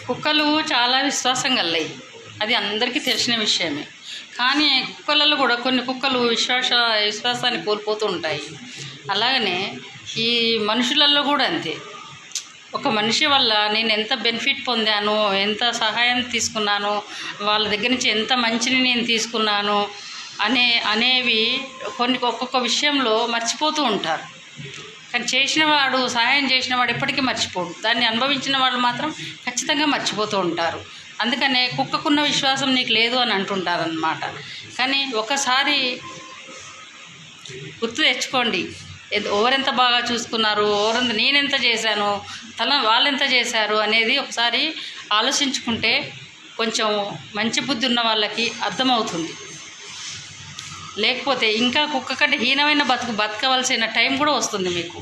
కుక్కలు చాలా విశ్వాసం గలయి, అది అందరికీ తెలిసిన విషయమే. కానీ కుక్కలలో కూడా కొన్ని కుక్కలు విశ్వాసాన్ని కోల్పోతూ ఉంటాయి. అలాగనే ఈ మనుషులలో కూడా అంతే. ఒక మనిషి వల్ల నేను ఎంత బెనిఫిట్ పొందాను, ఎంత సహాయం తీసుకున్నాను, వాళ్ళ దగ్గర నుంచి ఎంత మంచిని నేను తీసుకున్నాను అనేవి ఒక్కొక్క విషయంలో మర్చిపోతూ ఉంటారు. కానీ సహాయం చేసిన వాడు ఎప్పటికీ మర్చిపోడు, దాన్ని అనుభవించిన వాళ్ళు మాత్రం ఖచ్చితంగా మర్చిపోతూ ఉంటారు. అందుకనే కుక్కకున్న విశ్వాసం నీకు లేదు అని అంటుంటారనమాట. కానీ ఒకసారి గుర్తు తెచ్చుకోండి, ఎవరెంత బాగా చూసుకున్నారు, నేనెంత చేశాను, వాళ్ళెంత చేశారు అనేది ఒకసారి ఆలోచించుకుంటే కొంచెం మంచి బుద్ధి ఉన్న వాళ్ళకి అర్థమవుతుంది. లేకపోతే ఇంకా కుక్క కంటే హీనమైన బతకవలసిన టైం కూడా వస్తుంది మీకు.